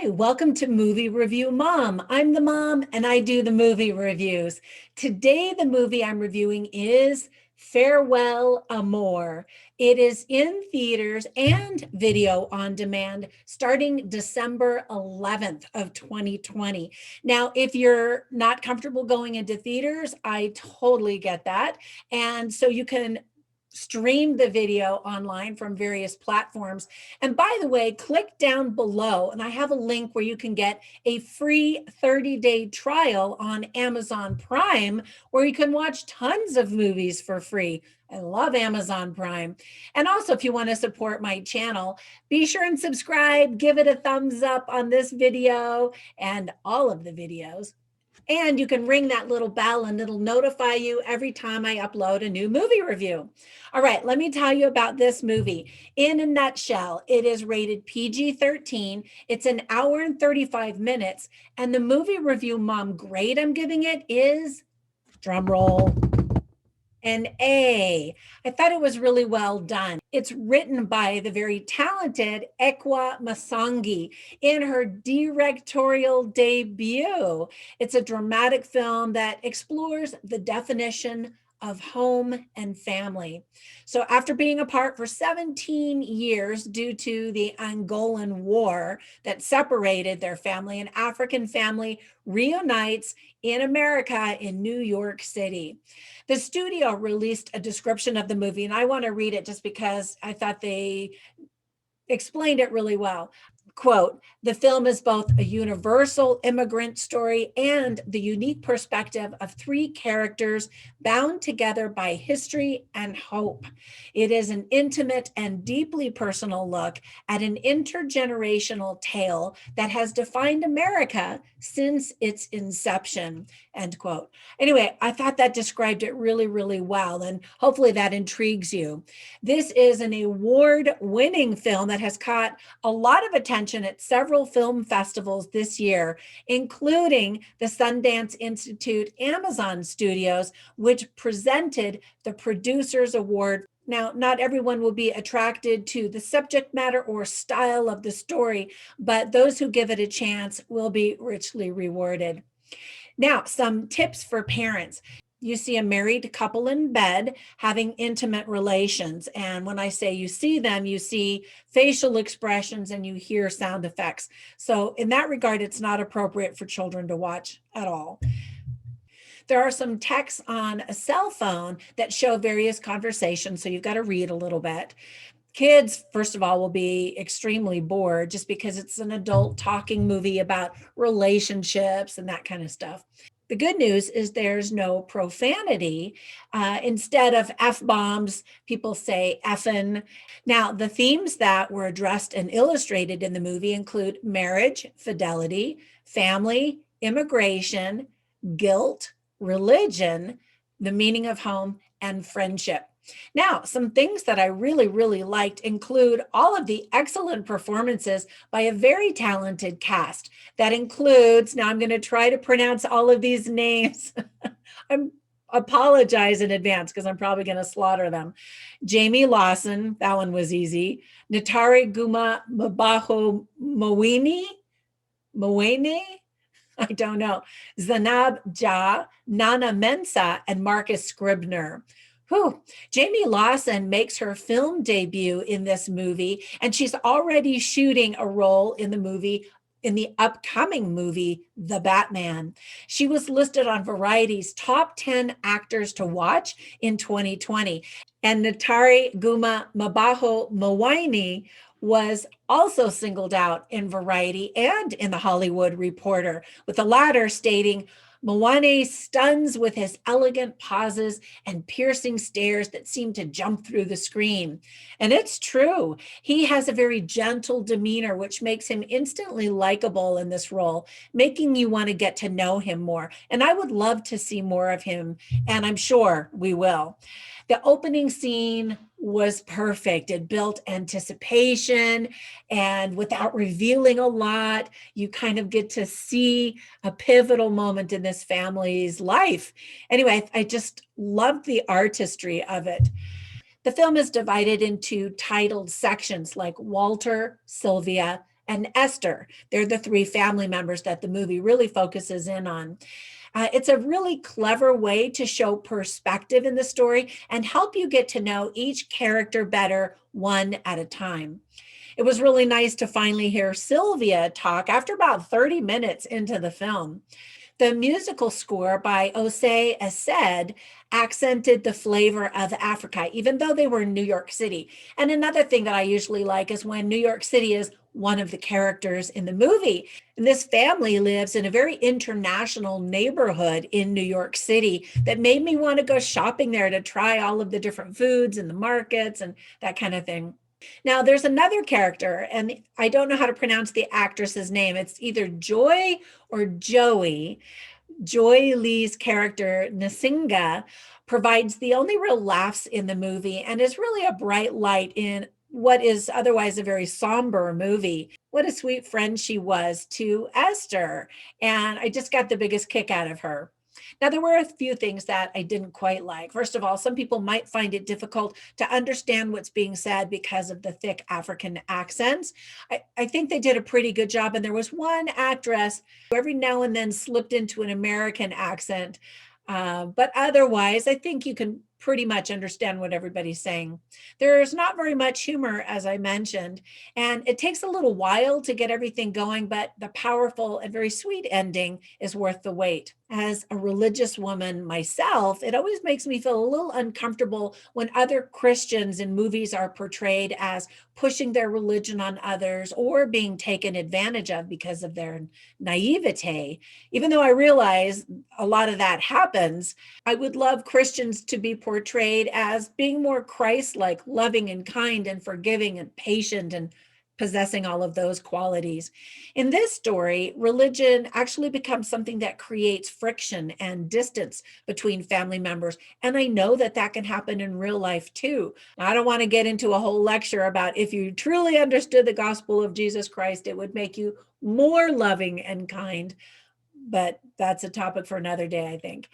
Hi, welcome to Movie Review Mom. I'm the mom and I do the movie reviews. Today, the movie I'm reviewing is Farewell, Amor. It is in theaters and video on demand starting December 11th of 2020. Now, if you're not comfortable going into theaters, I totally get that. And so you can stream the video online from various platforms. And by the way, click down below and I have a link where you can get a free 30-day trial on Amazon Prime where you can watch tons of movies for free. I love Amazon Prime. And also, if you want to support my channel, be sure and subscribe, give it a thumbs up on this video and all of the videos. And you can ring that little bell and it'll notify you every time I upload a new movie review. All right, let me tell you about this movie. In a nutshell, it is rated PG-13. It's an hour and 35 minutes. And the movie review mom grade I'm giving it is, drum roll, an A. I thought it was really well done. It's written by the very talented Ekwa Masangi in her directorial debut. It's a dramatic film that explores the definition of home and family. So after being apart for 17 years due to the Angolan War that separated their family, an African family reunites in America in New York City. The studio released a description of the movie, and I want to read it just because I thought they explained it really well. Quote, the film is both a universal immigrant story and the unique perspective of three characters bound together by history and hope. It is an intimate and deeply personal look at an intergenerational tale that has defined America since its inception, end quote. Anyway, I thought that described it really, really well, and hopefully that intrigues you. This is an award-winning film that has caught a lot of attention at several film festivals this year, including the Sundance Institute Amazon Studios, which presented the Producers Award. Now, not everyone will be attracted to the subject matter or style of the story, but those who give it a chance will be richly rewarded. Now, some tips for parents. You see a married couple in bed having intimate relations. And when I say you see them, you see facial expressions and you hear sound effects. So in that regard, it's not appropriate for children to watch at all. There are some texts on a cell phone that show various conversations, so you've got to read a little bit. Kids, first of all, will be extremely bored just because it's an adult talking movie about relationships and that kind of stuff. The good news is there's no profanity. Instead of F-bombs, people say effin'. Now, the themes that were addressed and illustrated in the movie include marriage, fidelity, family, immigration, guilt, religion, the meaning of home, and friendship. Now, some things that I really, really liked include all of the excellent performances by a very talented cast. That includes, now I'm going to try to pronounce all of these names. I apologize in advance because I'm probably going to slaughter them. Jamie Lawson, that one was easy. Natari Guma Mabaho Moweni, I don't know. Zanab Ja, Nana Mensah, and Marcus Scribner. Whew. Jamie Lawson makes her film debut in this movie, and she's already shooting a role in the upcoming movie, The Batman. She was listed on Variety's top 10 actors to watch in 2020. And Natari Guma Mabaho Moweni was also singled out in Variety and in The Hollywood Reporter, with the latter stating, Mowane stuns with his elegant pauses and piercing stares that seem to jump through the screen. And it's true. He has a very gentle demeanor, which makes him instantly likable in this role, making you want to get to know him more. And I would love to see more of him, and I'm sure we will. The opening scene was perfect. It built anticipation, and without revealing a lot, you kind of get to see a pivotal moment in this family's life. Anyway, I just loved the artistry of it. The film is divided into titled sections like Walter, Sylvia, and Esther. They're the three family members that the movie really focuses in on. It's a really clever way to show perspective in the story and help you get to know each character better one at a time. It was really nice to finally hear Sylvia talk after about 30 minutes into the film. The musical score by Osei Assed accented the flavor of Africa, even though they were in New York City. And another thing that I usually like is when New York City is one of the characters in the movie. And this family lives in a very international neighborhood in New York City that made me want to go shopping there to try all of the different foods and the markets and that kind of thing. Now, there's another character, and I don't know how to pronounce the actress's name. It's either Joy or Joey. Joy Lee's character, Nasinga, provides the only real laughs in the movie and is really a bright light in what is otherwise a very somber movie. What a sweet friend she was to Esther. And I just got the biggest kick out of her. Now, there were a few things that I didn't quite like. First of all, some people might find it difficult to understand what's being said because of the thick African accents. I think they did a pretty good job. And there was one actress who every now and then slipped into an American accent. But otherwise, I think you can pretty much understand what everybody's saying. There's not very much humor, as I mentioned, and it takes a little while to get everything going, but the powerful and very sweet ending is worth the wait. As a religious woman myself, it always makes me feel a little uncomfortable when other Christians in movies are portrayed as pushing their religion on others or being taken advantage of because of their naivete. Even though I realize a lot of that happens, I would love Christians to be portrayed as being more Christ-like, loving and kind and forgiving and patient and possessing all of those qualities. In this story, religion actually becomes something that creates friction and distance between family members. And I know that that can happen in real life too. I don't want to get into a whole lecture about if you truly understood the gospel of Jesus Christ, it would make you more loving and kind. But that's a topic for another day, I think.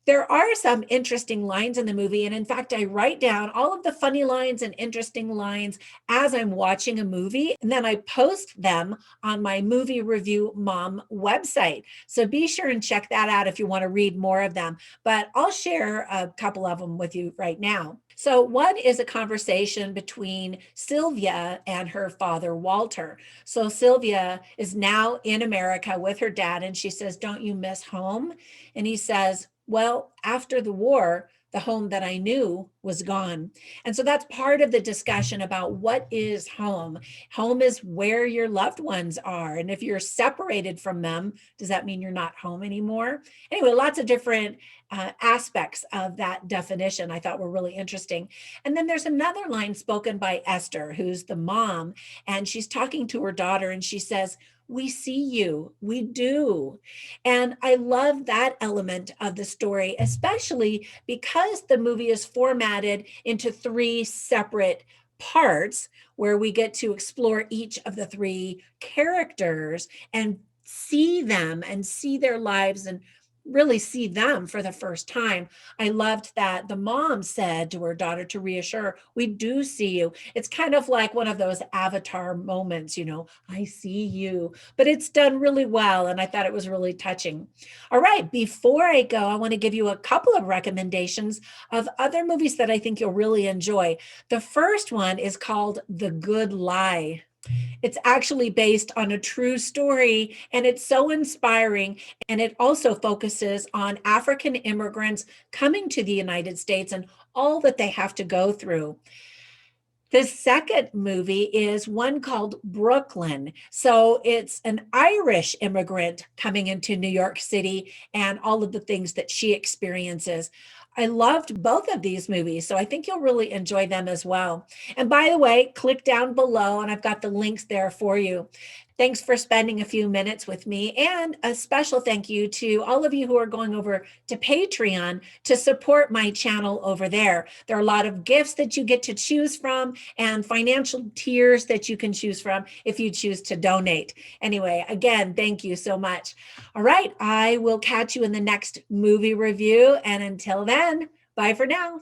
There are some interesting lines in the movie. And in fact, I write down all of the funny lines and interesting lines as I'm watching a movie. And then I post them on my Movie Review Mom website. So be sure and check that out if you want to read more of them. But I'll share a couple of them with you right now. So one is a conversation between Sylvia and her father, Walter. So Sylvia is now in America with her dad, and she says, "Don't you miss home?" And he says, "Well, after the war, the home that I knew was gone." And so that's part of the discussion about what is home. Home is where your loved ones are. And if you're separated from them, does that mean you're not home anymore? Anyway, lots of different aspects of that definition I thought were really interesting. And then there's another line spoken by Esther, who's the mom, and she's talking to her daughter, and she says, "We see you, we do." And I love that element of the story, especially because the movie is formatted into three separate parts where we get to explore each of the three characters and see them and see their lives and really see them for the first time. I loved that the mom said to her daughter to reassure her, "We do see you." It's kind of like one of those Avatar moments, "I see you," but it's done really well. And I thought it was really touching. All right, before I go, I want to give you a couple of recommendations of other movies that I think you'll really enjoy. The first one is called The Good Lie. It's actually based on a true story, and it's so inspiring. And it also focuses on African immigrants coming to the United States and all that they have to go through. The second movie is one called Brooklyn. So it's an Irish immigrant coming into New York City and all of the things that she experiences. I loved both of these movies, so I think you'll really enjoy them as well. And by the way, click down below and I've got the links there for you. Thanks for spending a few minutes with me, and a special thank you to all of you who are going over to Patreon to support my channel over there. There are a lot of gifts that you get to choose from and financial tiers that you can choose from if you choose to donate. Anyway, again, thank you so much. All right, I will catch you in the next movie review, and until then, bye for now.